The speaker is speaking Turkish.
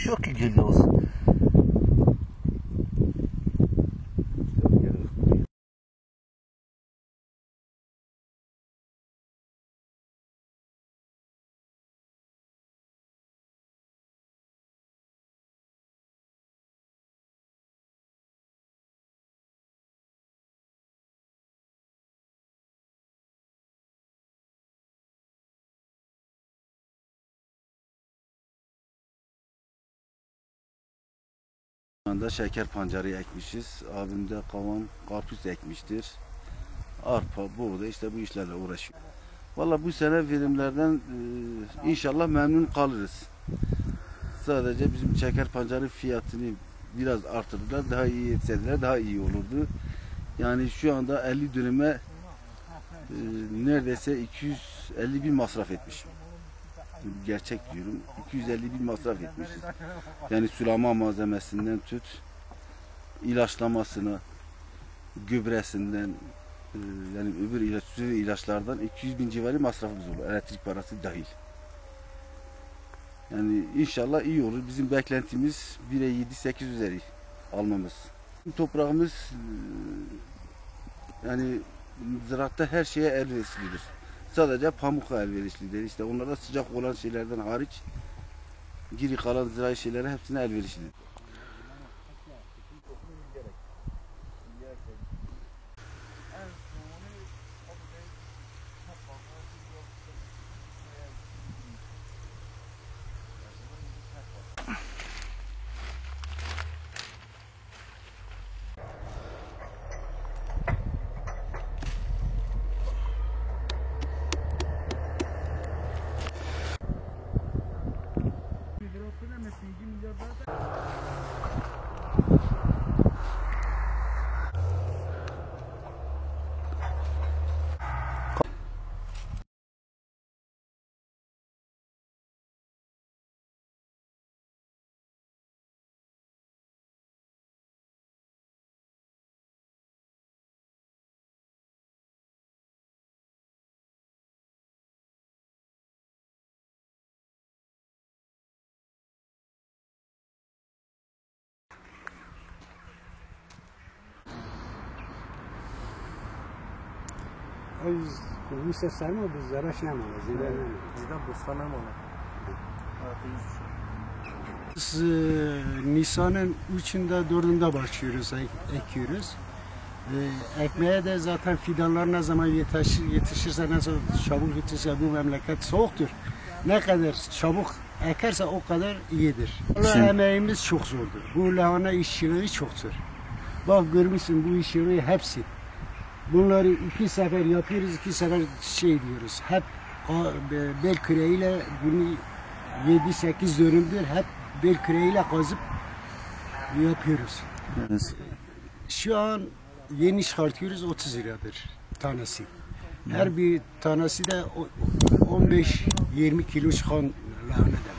Yok ki geliyoruz. Şu anda şeker pancarı ekmişiz. Abim de kavan, karpuz ekmiştir. Arpa, buğday işte bu işlerle uğraşıyor. Valla bu sene verimlerden inşallah memnun kalırız. Sadece bizim şeker pancarı fiyatını biraz artırdılar. Daha iyi etseler daha iyi olurdu. Yani şu anda 50 dönüme neredeyse 250 bin masraf etmişim. Gerçek diyorum. 250 bin masraf etmişiz. Yani sulama malzemesinden tut, ilaçlamasına, gübresinden, yani öbür ilaçlardan 200 bin civarı masrafımız olur. Elektrik parası dahil. Yani inşallah iyi olur. Bizim beklentimiz 1'e 7-8 üzeri almamız. Toprağımız yani ziraatta her şeye elverişlidir. Sadece pamuka elverişlidir. İşte onlara sıcak olan şeylerden hariç geri kalan zirai şeylere hepsine elverişlidir. Biz seslerimi bizlere şey nemalı, zirve nemalı. Bizden bustan nemalı. Biz Nisan'ın 3'ünde 4'ünde başlıyoruz, ekiyoruz. Ekmeğe de zaten fidanlar ne zaman yetişirse, ne zaman çabuk yetişirse bu memleket soğuktur. Ne kadar çabuk ekerse o kadar iyidir. Emeğimiz çok zordur. Bu lahana işçiliği çok zor. Bak görmüşsün bu işçiliği hepsi. Bunları 2 sefer yapıyoruz, 2 sefer şey diyoruz. Hep bel küreğiyle bunu 7-8 dönümdür hep bel küreğiyle kazıp yapıyoruz. Evet. Şu an yeni çıkartıyoruz 30 liradır tanesi. Her bir tanesi de 15-20 kilo çıkan lahana demek.